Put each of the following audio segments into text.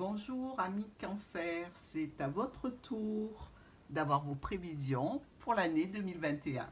Bonjour amis Cancer, c'est à votre tour d'avoir vos prévisions pour l'année 2021.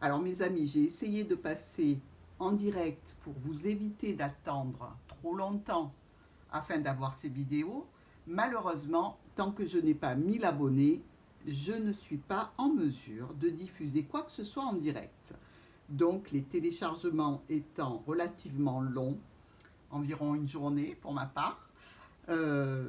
Alors mes amis, j'ai essayé de passer en direct pour vous éviter d'attendre trop longtemps afin d'avoir ces vidéos. Malheureusement, tant que je n'ai pas 1000 abonnés, je ne suis pas en mesure de diffuser quoi que ce soit en direct. Donc les téléchargements étant relativement longs, environ une journée pour ma part,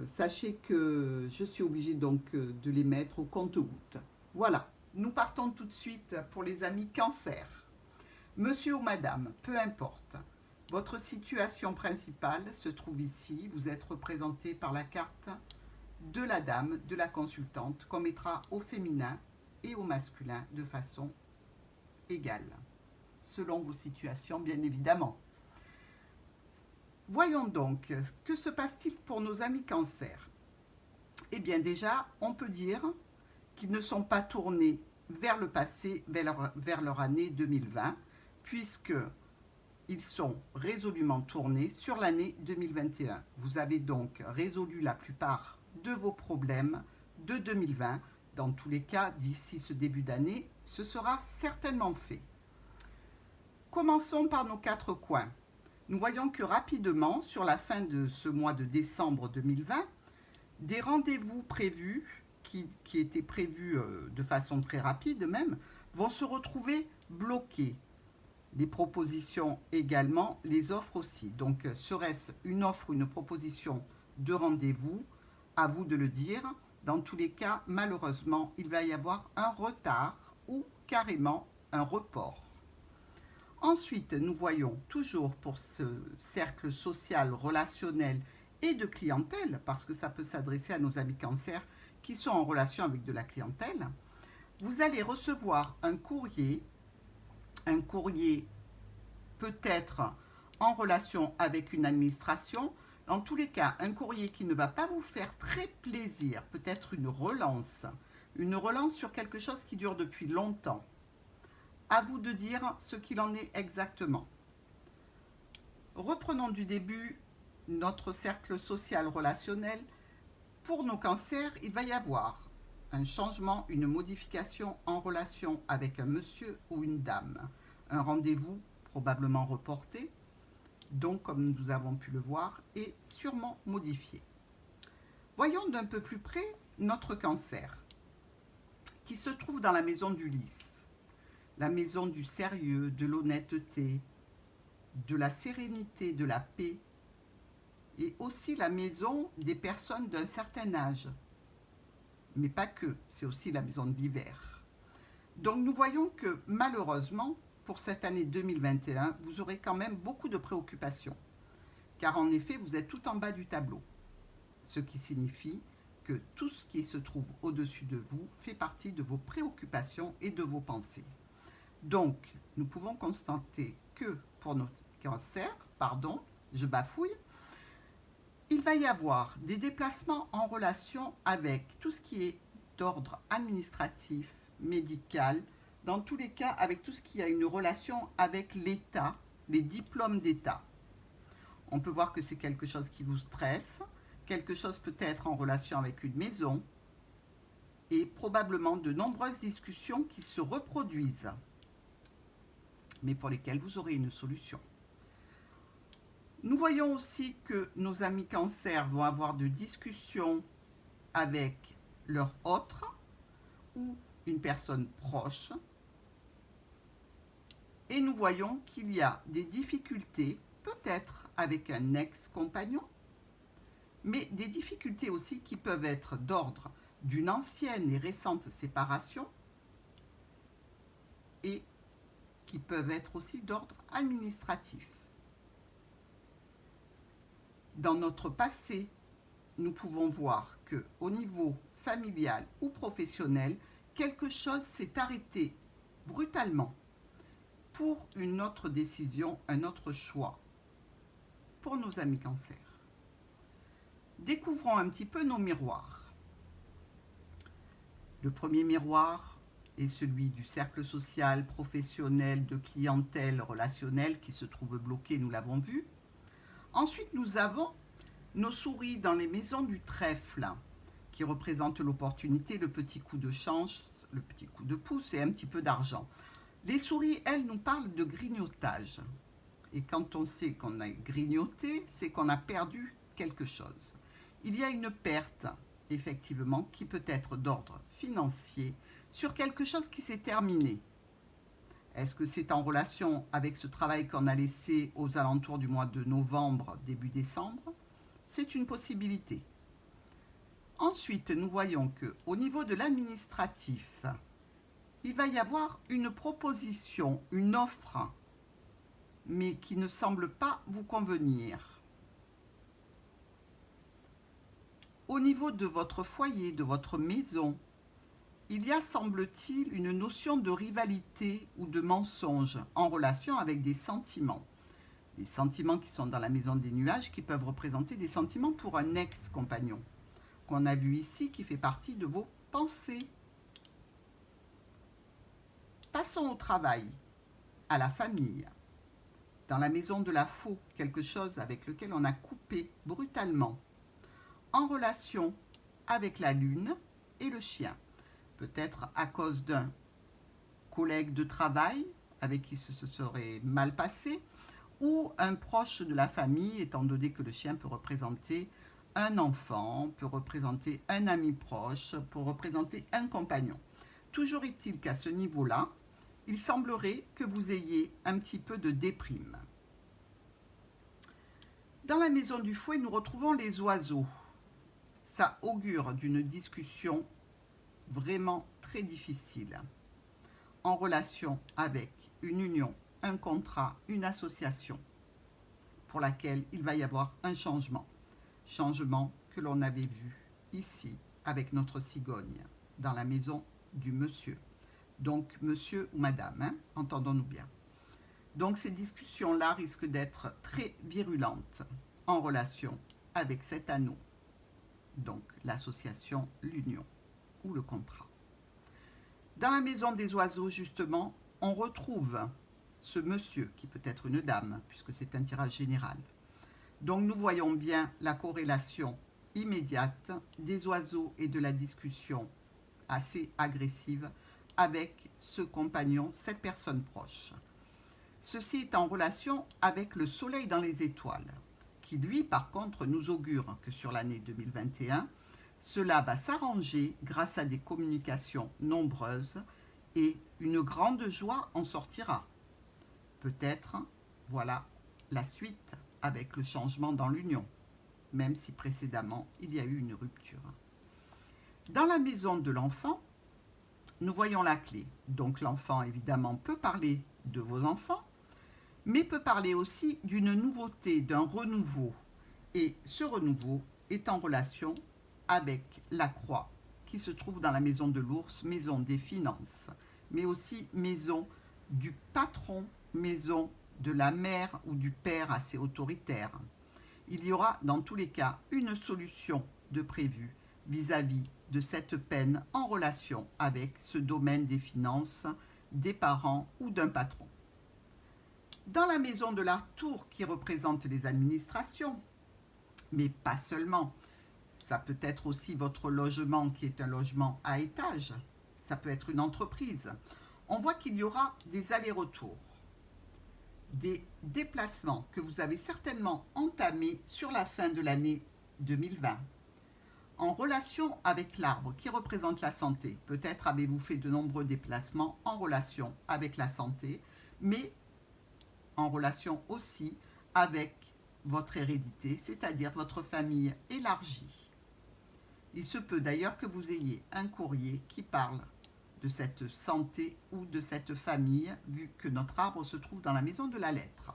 sachez que je suis obligée donc de les mettre au compte-gouttes. Voilà, nous partons tout de suite pour les amis Cancer. Monsieur ou madame, peu importe, votre situation principale se trouve ici. Vous êtes représenté par la carte de la dame, de la consultante, qu'on mettra au féminin et au masculin de façon égale, selon vos situations bien évidemment. Voyons donc, que se passe-t-il pour nos amis Cancer? Eh bien déjà, on peut dire qu'ils ne sont pas tournés vers le passé, vers leur année 2020, puisqu'ils sont résolument tournés sur l'année 2021. Vous avez donc résolu la plupart de vos problèmes de 2020. Dans tous les cas, d'ici ce début d'année, ce sera certainement fait. Commençons par nos 4 coins. Nous voyons que rapidement, sur la fin de ce mois de décembre 2020, des rendez-vous prévus, qui étaient prévus de façon très rapide même, vont se retrouver bloqués. Les propositions également, les offres aussi. Donc, serait-ce une offre ou une proposition de rendez-vous? À vous de le dire. Dans tous les cas, malheureusement, il va y avoir un retard ou carrément un report. Ensuite, nous voyons toujours pour ce cercle social, relationnel et de clientèle, parce que ça peut s'adresser à nos amis Cancer qui sont en relation avec de la clientèle, vous allez recevoir un courrier peut-être en relation avec une administration, dans tous les cas, un courrier qui ne va pas vous faire très plaisir, peut-être une relance sur quelque chose qui dure depuis longtemps. À vous de dire ce qu'il en est exactement. Reprenons du début notre cercle social relationnel. Pour nos cancers, il va y avoir un changement, une modification en relation avec un monsieur ou une dame. Un rendez-vous probablement reporté, donc comme nous avons pu le voir, et sûrement modifié. Voyons d'un peu plus près notre cancer, qui se trouve dans la maison du lys. La maison du sérieux, de l'honnêteté, de la sérénité, de la paix, et aussi la maison des personnes d'un certain âge. Mais pas que, c'est aussi la maison de l'hiver. Donc nous voyons que malheureusement, pour cette année 2021, vous aurez quand même beaucoup de préoccupations. Car en effet, vous êtes tout en bas du tableau. Ce qui signifie que tout ce qui se trouve au-dessus de vous fait partie de vos préoccupations et de vos pensées. Donc, nous pouvons constater que pour notre cancer, je bafouille, il va y avoir des déplacements en relation avec tout ce qui est d'ordre administratif, médical, dans tous les cas avec tout ce qui a une relation avec l'État, les diplômes d'État. On peut voir que c'est quelque chose qui vous stresse, quelque chose peut-être en relation avec une maison, et probablement de nombreuses discussions qui se reproduisent, mais pour lesquelles vous aurez une solution. Nous voyons aussi que nos amis Cancer vont avoir de discussions avec leur autre ou une personne proche. Et nous voyons qu'il y a des difficultés, peut-être avec un ex-compagnon, mais des difficultés aussi qui peuvent être d'ordre d'une ancienne et récente séparation et qui peuvent être aussi d'ordre administratif. Dans notre passé, nous pouvons voir qu'au niveau familial ou professionnel, quelque chose s'est arrêté brutalement pour une autre décision, un autre choix pour nos amis Cancer. Découvrons un petit peu nos miroirs. Le premier miroir est celui du cercle social, professionnel, de clientèle, relationnel qui se trouve bloqué, nous l'avons vu. Ensuite, nous avons Nos souris dans les maisons du trèfle, qui représentent l'opportunité, le petit coup de chance, le petit coup de pouce et un petit peu d'argent. Les souris, elles, nous parlent de grignotage. Et quand on sait qu'on a grignoté, c'est qu'on a perdu quelque chose. Il y a une perte, effectivement, qui peut être d'ordre financier sur quelque chose qui s'est terminé. Est-ce que c'est en relation avec ce travail qu'on a laissé aux alentours du mois de novembre, début décembre? C'est une possibilité. Ensuite, nous voyons qu'au niveau de l'administratif, il va y avoir une proposition, une offre, mais qui ne semble pas vous convenir. Au niveau de votre foyer, de votre maison, il y a, semble-t-il, une notion de rivalité ou de mensonge en relation avec des sentiments. Les sentiments qui sont dans la maison des nuages, qui peuvent représenter des sentiments pour un ex-compagnon, qu'on a vu ici, qui fait partie de vos pensées. Passons au travail, à la famille. Dans la maison de la faux, quelque chose avec lequel on a coupé brutalement. En relation avec la lune et le chien. Peut-être à cause d'un collègue de travail avec qui ce serait mal passé, ou un proche de la famille, étant donné que le chien peut représenter un enfant, peut représenter un ami proche, peut représenter un compagnon. Toujours est-il qu'à ce niveau-là, il semblerait que vous ayez un petit peu de déprime. Dans la maison du fouet, nous retrouvons les oiseaux. Ça augure d'une discussion vraiment très difficile en relation avec une union, un contrat, une association pour laquelle il va y avoir un changement. Changement que l'on avait vu ici avec notre cigogne dans la maison du monsieur. Donc monsieur ou madame, hein, entendons-nous bien. Donc ces discussions-là risquent d'être très virulentes en relation avec cet anneau. Donc l'association, l'union ou le contrat. Dans la maison des oiseaux, justement, on retrouve ce monsieur, qui peut être une dame, puisque c'est un tirage général. Donc nous voyons bien la corrélation immédiate des oiseaux et de la discussion assez agressive avec ce compagnon, cette personne proche. Ceci est en relation avec le soleil dans les étoiles, qui lui, par contre, nous augure que sur l'année 2021, cela va s'arranger grâce à des communications nombreuses et une grande joie en sortira. Peut-être, voilà la suite avec le changement dans l'union, même si précédemment il y a eu une rupture. Dans la maison de l'enfant, nous voyons la clé. Donc l'enfant, évidemment, peut parler de vos enfants, mais peut parler aussi d'une nouveauté, d'un renouveau. Et ce renouveau est en relation avec la croix qui se trouve dans la maison de l'ours, maison des finances, mais aussi maison du patron, maison de la mère ou du père assez autoritaire. Il y aura dans tous les cas une solution de prévue vis-à-vis de cette peine en relation avec ce domaine des finances, des parents ou d'un patron. Dans la maison de la tour qui représente les administrations, mais pas seulement, ça peut être aussi votre logement qui est un logement à étage, ça peut être une entreprise. On voit qu'il y aura des allers-retours, des déplacements que vous avez certainement entamés sur la fin de l'année 2020. En relation avec l'arbre qui représente la santé, peut-être avez-vous fait de nombreux déplacements en relation avec la santé, mais en relation aussi avec votre hérédité, c'est-à-dire votre famille élargie. Il se peut d'ailleurs que vous ayez un courrier qui parle de cette santé ou de cette famille, vu que notre arbre se trouve dans la maison de la lettre.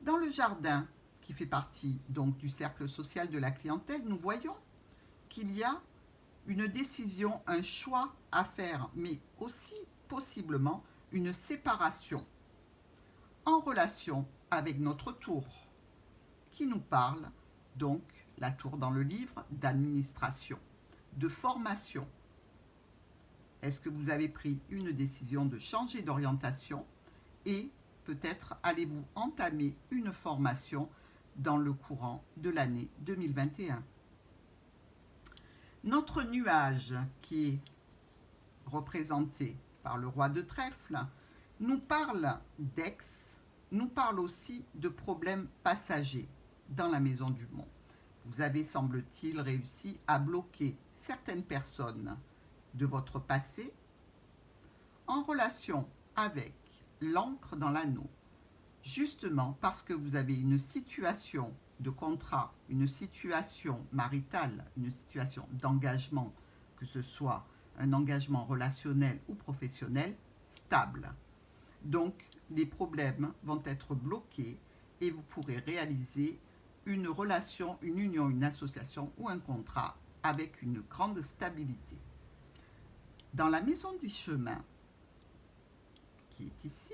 Dans le jardin, qui fait partie donc du cercle social de la clientèle, nous voyons qu'il y a une décision, un choix à faire, mais aussi possiblement une séparation en relation avec notre tour, qui nous parle donc, la tour dans le livre, d'administration, de formation. Est-ce que vous avez pris une décision de changer d'orientation et peut-être allez-vous entamer une formation dans le courant de l'année 2021. Notre nuage, qui est représenté par le roi de trèfle, nous parle d'ex, nous parle aussi de problèmes passagers dans la maison du monde. Vous avez, semble-t-il, réussi à bloquer certaines personnes de votre passé en relation avec l'encre dans l'anneau, justement parce que vous avez une situation de contrat, une situation maritale, une situation d'engagement, que ce soit un engagement relationnel ou professionnel, stable. Donc, les problèmes vont être bloqués et vous pourrez réaliser une relation, une union, une association ou un contrat avec une grande stabilité. Dans la maison du chemin, qui est ici,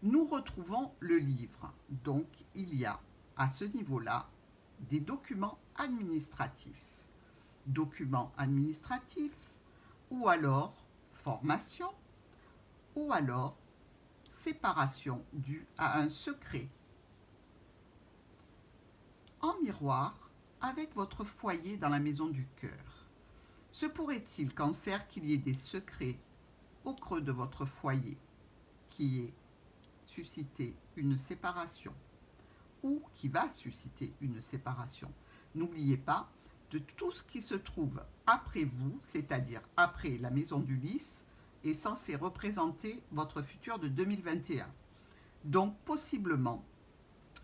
nous retrouvons le livre. Donc, il y a à ce niveau-là des documents administratifs. Documents administratifs ou alors formation ou alors séparation due à un secret. En miroir avec votre foyer dans la maison du cœur, se pourrait-il, Cancer, qu'il y ait des secrets au creux de votre foyer qui ait suscité une séparation ou qui va susciter une séparation. N'oubliez pas de tout ce qui se trouve après vous, c'est-à-dire après la maison du lys, est censé représenter votre futur de 2021. Donc possiblement,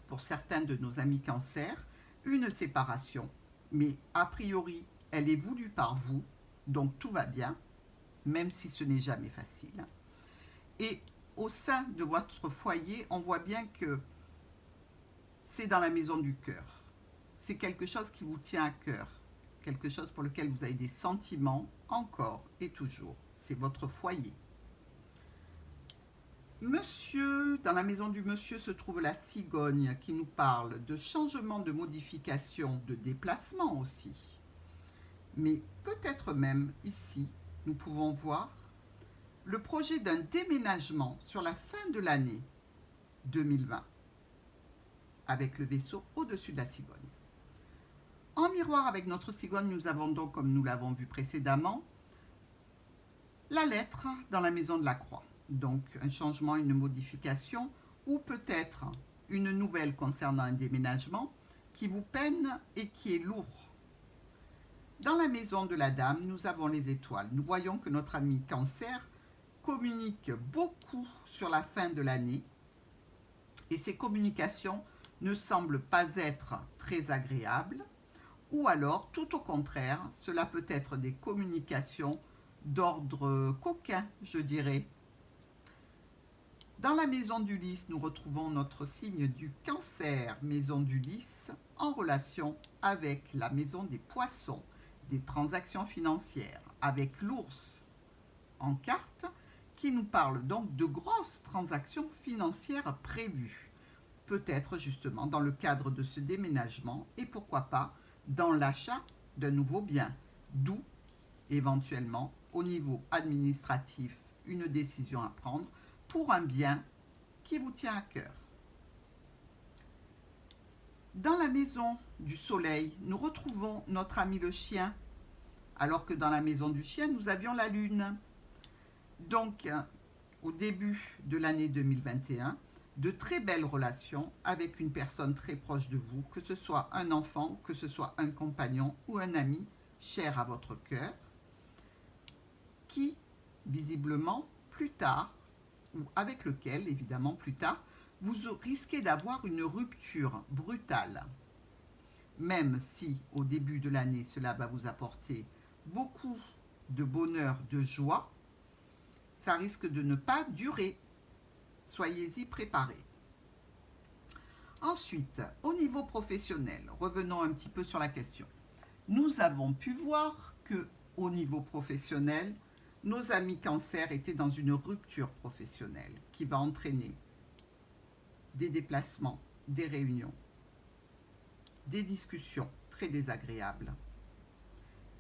pour certains de nos amis Cancer, une séparation, mais a priori, elle est voulue par vous, donc tout va bien, même si ce n'est jamais facile. Et au sein de votre foyer, on voit bien que c'est dans la maison du cœur. C'est quelque chose qui vous tient à cœur, quelque chose pour lequel vous avez des sentiments encore et toujours. C'est votre foyer. Monsieur, dans la maison du monsieur se trouve la cigogne qui nous parle de changement, de modification, de déplacement aussi. Mais peut-être même ici, nous pouvons voir le projet d'un déménagement sur la fin de l'année 2020 avec le vaisseau au-dessus de la cigogne. En miroir avec notre cigogne, nous avons donc, comme nous l'avons vu précédemment, la lettre dans la maison de la croix. Donc un changement, une modification ou peut-être une nouvelle concernant un déménagement qui vous peine et qui est lourd. Dans la maison de la dame, nous avons les étoiles. Nous voyons que notre ami Cancer communique beaucoup sur la fin de l'année et ces communications ne semblent pas être très agréables ou alors, tout au contraire, cela peut être des communications d'ordre coquin, je dirais. Dans la maison du lys, nous retrouvons notre signe du Cancer, maison du lys, en relation avec la maison des poissons, des transactions financières, avec l'ours en carte, qui nous parle donc de grosses transactions financières prévues. Peut-être justement dans le cadre de ce déménagement et pourquoi pas dans l'achat d'un nouveau bien, d'où éventuellement au niveau administratif une décision à prendre pour un bien qui vous tient à cœur. Dans la maison du soleil, nous retrouvons notre ami le chien, alors que dans la maison du chien, nous avions la lune. Donc, au début de l'année 2021, de très belles relations avec une personne très proche de vous, que ce soit un enfant, que ce soit un compagnon ou un ami cher à votre cœur, qui, visiblement, plus tard, ou avec lequel, évidemment, plus tard, vous risquez d'avoir une rupture brutale. Même si, au début de l'année, cela va vous apporter beaucoup de bonheur, de joie, ça risque de ne pas durer. Soyez-y préparés. Ensuite, au niveau professionnel, revenons un petit peu sur la question. Nous avons pu voir que, au niveau professionnel, nos amis Cancer étaient dans une rupture professionnelle qui va entraîner des déplacements, des réunions, des discussions très désagréables,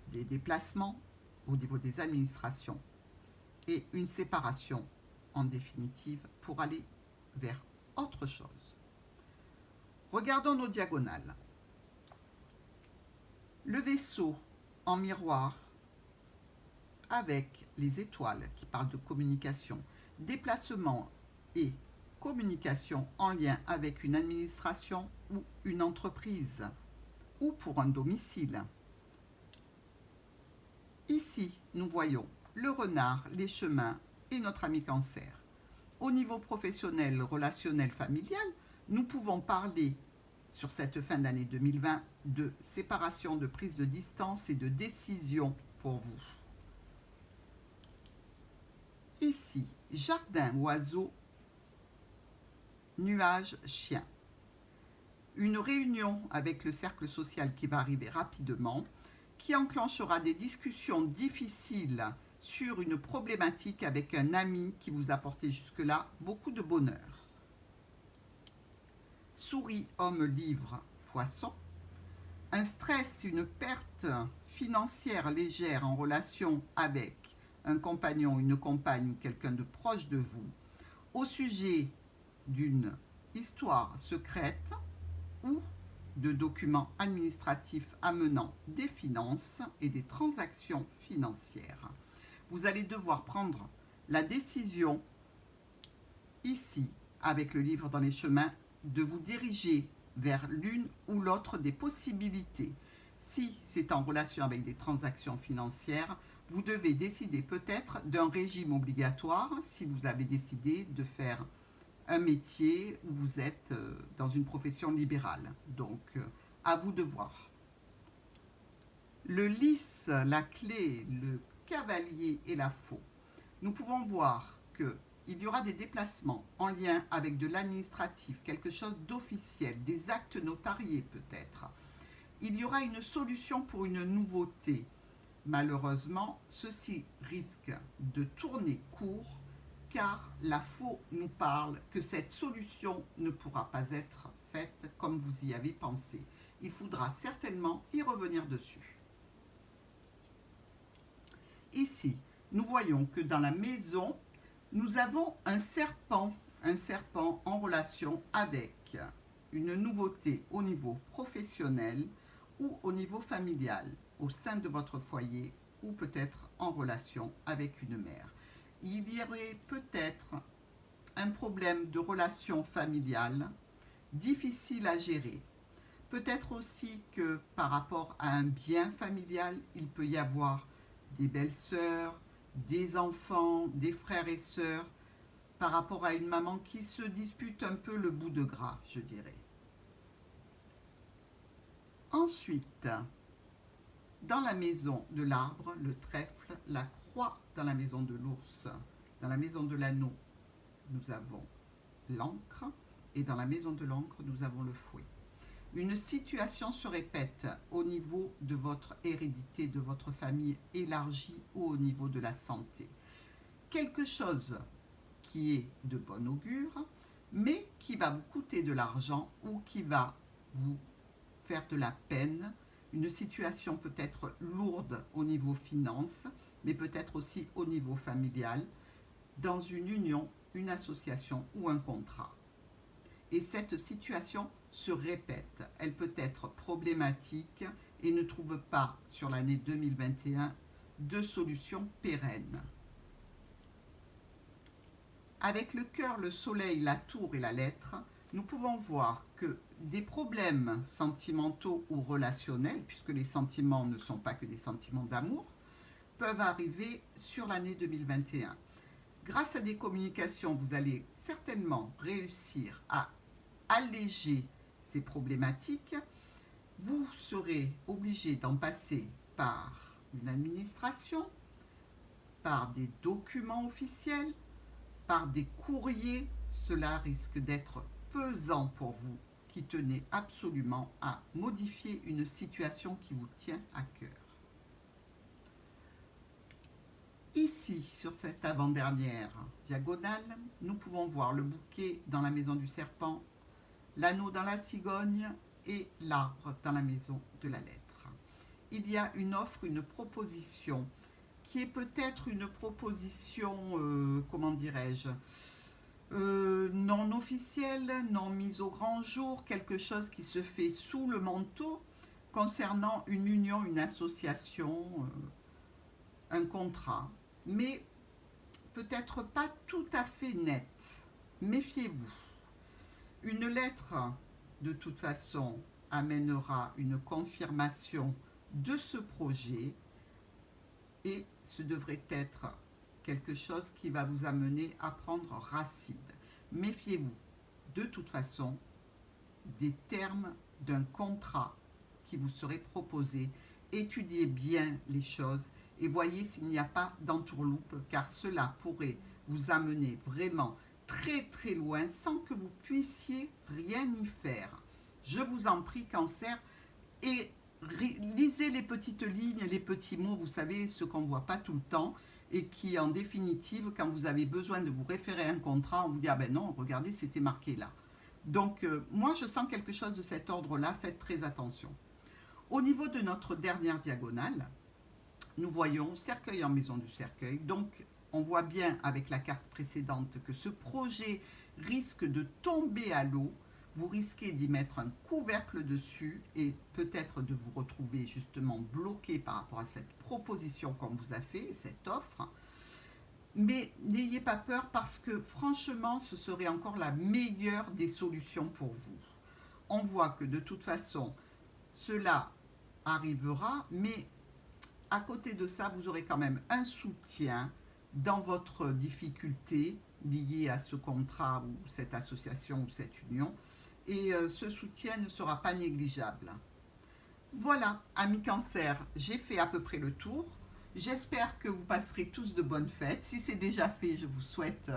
des déplacements au niveau des administrations et une séparation en définitive pour aller vers autre chose. Regardons nos diagonales. Le vaisseau en miroir avec les étoiles qui parlent de communication, déplacement et communication en lien avec une administration ou une entreprise ou pour un domicile. Ici, nous voyons le renard, les chemins et notre ami Cancer. Au niveau professionnel, relationnel, familial, nous pouvons parler sur cette fin d'année 2020 de séparation, de prise de distance et de décision pour vous. Ici, jardin, oiseau, nuage, chien. Une réunion avec le cercle social qui va arriver rapidement, qui enclenchera des discussions difficiles sur une problématique avec un ami qui vous a apporté jusque-là beaucoup de bonheur. Souris, homme, livre, poisson. Un stress, une perte financière légère en relation avec un compagnon, une compagne ou quelqu'un de proche de vous, au sujet d'une histoire secrète ou de documents administratifs amenant des finances et des transactions financières. Vous allez devoir prendre la décision ici, avec le livre dans les chemins, de vous diriger vers l'une ou l'autre des possibilités. Si c'est en relation avec des transactions financières, vous devez décider peut-être d'un régime obligatoire si vous avez décidé de faire un métier où vous êtes dans une profession libérale. Donc, à vous de voir. Le lys, la clé, le cavalier et la faux. Nous pouvons voir qu'il y aura des déplacements en lien avec de l'administratif, quelque chose d'officiel, des actes notariés peut-être. Il y aura une solution pour une nouveauté. Malheureusement, ceci risque de tourner court car la faux nous parle que cette solution ne pourra pas être faite comme vous y avez pensé. Il faudra certainement y revenir dessus. Ici, nous voyons que dans la maison, nous avons un serpent en relation avec une nouveauté au niveau professionnel ou au niveau familial, au sein de votre foyer ou peut-être en relation avec une mère. Il y aurait peut-être un problème de relation familiale difficile à gérer. Peut-être aussi que par rapport à un bien familial, il peut y avoir des belles-sœurs, des enfants, des frères et sœurs, par rapport à une maman qui se dispute un peu le bout de gras, je dirais. Ensuite, dans la maison de l'arbre, le trèfle, la croix dans la maison de l'ours, dans la maison de l'anneau, nous avons l'encre, et dans la maison de l'encre, nous avons le fouet. Une situation se répète au niveau de votre hérédité, de votre famille élargie ou au niveau de la santé. Quelque chose qui est de bon augure, mais qui va vous coûter de l'argent ou qui va vous faire de la peine, une situation peut-être lourde au niveau finance, mais peut-être aussi au niveau familial, dans une union, une association ou un contrat. Et cette situation se répète, elle peut être problématique et ne trouve pas sur l'année 2021 de solution pérenne. Avec le cœur, le soleil, la tour et la lettre, nous pouvons voir que des problèmes sentimentaux ou relationnels, puisque les sentiments ne sont pas que des sentiments d'amour, peuvent arriver sur l'année 2021. Grâce à des communications, vous allez certainement réussir à alléger ces problématiques. Vous serez obligé d'en passer par une administration, par des documents officiels, par des courriers. Cela risque d'être pesant pour vous qui tenez absolument à modifier une situation qui vous tient à cœur. Ici, sur cette avant-dernière diagonale, nous pouvons voir le bouquet dans la maison du serpent, l'anneau dans la cigogne et l'arbre dans la maison de la lettre. Il y a une offre, une proposition qui est peut-être une proposition, comment dirais-je, Non officielle, non mise au grand jour, quelque chose qui se fait sous le manteau concernant une union, une association, un contrat, mais peut-être pas tout à fait net. Méfiez-vous. Une lettre, de toute façon, amènera une confirmation de ce projet et ce devrait être quelque chose qui va vous amener à prendre racine. Méfiez-vous, de toute façon, des termes d'un contrat qui vous serait proposé. Étudiez bien les choses et voyez s'il n'y a pas d'entourloupe, car cela pourrait vous amener vraiment très très loin sans que vous puissiez rien y faire. Je vous en prie, Cancer, et lisez les petites lignes, les petits mots, vous savez, ce qu'on ne voit pas tout le temps, et qui, en définitive, quand vous avez besoin de vous référer à un contrat, on vous dit « Ah ben non, regardez, c'était marqué là ». Donc, moi, je sens quelque chose de cet ordre-là, faites très attention. Au niveau de notre dernière diagonale, nous voyons cercueil en maison du cercueil. Donc, on voit bien avec la carte précédente que ce projet risque de tomber à l'eau. Vous risquez d'y mettre un couvercle dessus et peut-être de vous retrouver justement bloqué par rapport à cette proposition qu'on vous a fait, cette offre. Mais n'ayez pas peur parce que franchement, ce serait encore la meilleure des solutions pour vous. On voit que de toute façon, cela arrivera, mais à côté de ça, vous aurez quand même un soutien dans votre difficulté liée à ce contrat ou cette association ou cette union. Et ce soutien ne sera pas négligeable. Voilà, amis Cancer, j'ai fait à peu près le tour. J'espère que vous passerez tous de bonnes fêtes. Si c'est déjà fait, je vous souhaite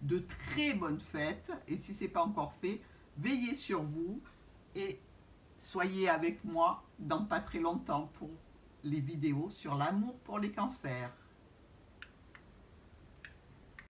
de très bonnes fêtes. Et si ce n'est pas encore fait, veillez sur vous et soyez avec moi dans pas très longtemps pour les vidéos sur l'amour pour les cancers.